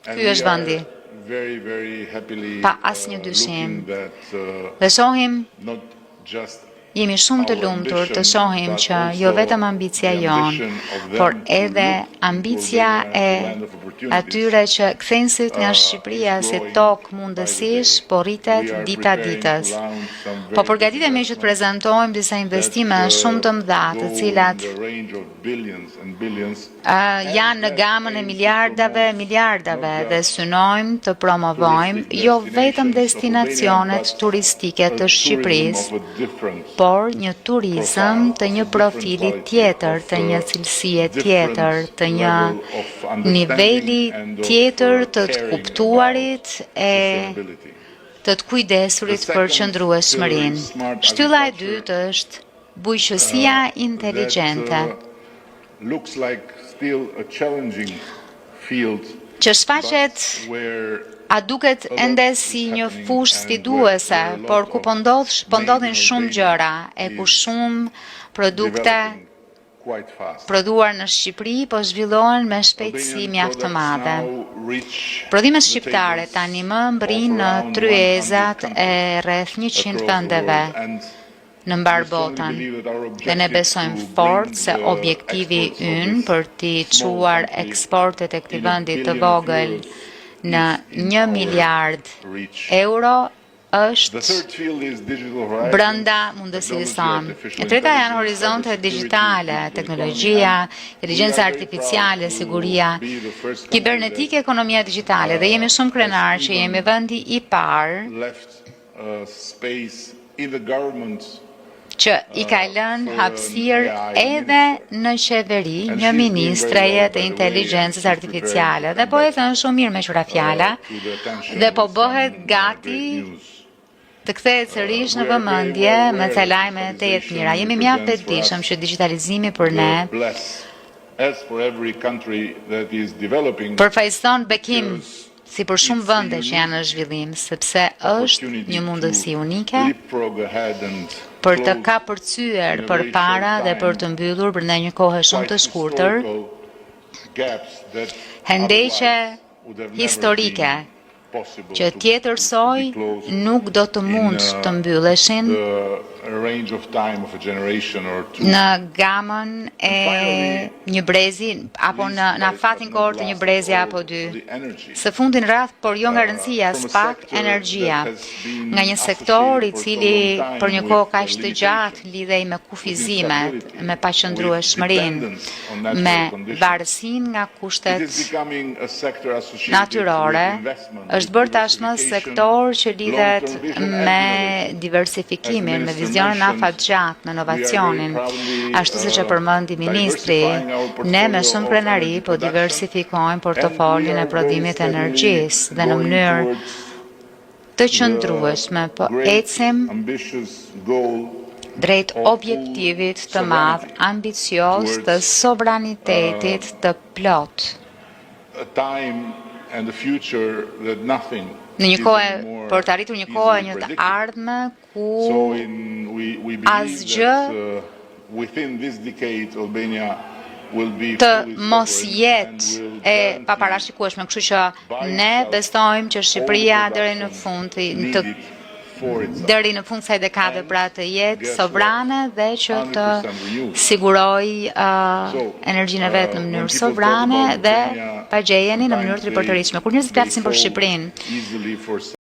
Ky është vendi, pa asnjë dyshim. Dhe shohim, jemi shumë të lumtur të shohim që jo vetëm ambicia jonë, por edhe ambicia e atyre që kthejnë syt nga Shqipëria si tokë mundësish, po rritet dita ditës. Po përgatitemi që të prezantojmë disa investime shumë të mëdha, të cilat janë në gamën e miliardave dhe synojmë të promovojmë jo vetëm destinacionet turistike të Shqipërisë, por një turizëm të një profili tjetër, të një cilësie tjetër, të një niveli tjetër të të kuptuarit e të të kujdesurit për qëndrueshmërinë. Shtylla e dytë është bujqësia inteligjente, që shfaqet a duket ende si një fushë sfiduese, por ku po ndodhin shumë gjëra e ku shumë produkte prodhuar në Shqipëri po zhvillohen me shpejtësi mjaft të madhe. Prodhimet shqiptare tani më mbrin në tryezat e rreth 100 vendeve në mbar botën. Dhe ne besojmë fort se objektivi ynë për t'i çuar eksportet e këtij vendi të vogël në 1 miliard euro është brenda mundësisë tonë. E treta janë horizonte digjitale, teknologjia, inteligjenca artificiale, siguria kibernetike, ekonomia digjitale, dhe jemi shumë krenar që jemi vendi i parë që i ka lënë hapësirë edhe në qeveri një ministreje të inteligjencës artificiale, dhe po e thënë shumë mirë me qura fjala, dhe po bëhet gati të kthehet sërish në vëmendje me ca lajme të jetë mira. Jemi mjaft të dishëm që digitalizimi për ne përfaqëson bekim si për shumë vende që janë në zhvillim, sepse është një mundësi unike për të kapërcyer përpara dhe për të mbyllur brenda një kohe shumë të shkurtër hendeqe historike që tjetërsoj nuk do të mund të mbylleshin në gamën e një brezi apo në afatin kohër të një brezi apo dy. Së fundin rrath, por jo nga rëndësia, spak energjia. Nga një sektor i cili për një kohë kaq të gjatë lidhej me kufizimet, me paqëndrueshmërinë, me varësinë nga kushtet natyrore, është bërë tashmë sektor që lidhet me diversifikimin, me vizionin afatgjatë, me inovacionin. Ashtu siç e përmendi ministri, ne me shumë krenari po diversifikojmë portofolin e prodhimit të energjisë dhe në mënyrë të qëndrueshme po ecim drejt objektivit të madh, ambicioz të sovranitetit të plot. Në një kohë, për të arritur një kohë një të ardhme ku asgjë të mos jetë e paparashikueshme, kështu që ne besojmë që Shqipëria deri në fund kësaj dekade pra të jetë sovrane dhe që të siguroj energjinë e vet në mënyrë sovrane dhe pagjejeni në mënyrë të ripërtëritshme. Kur njerëzit flasin për Shqipërinë,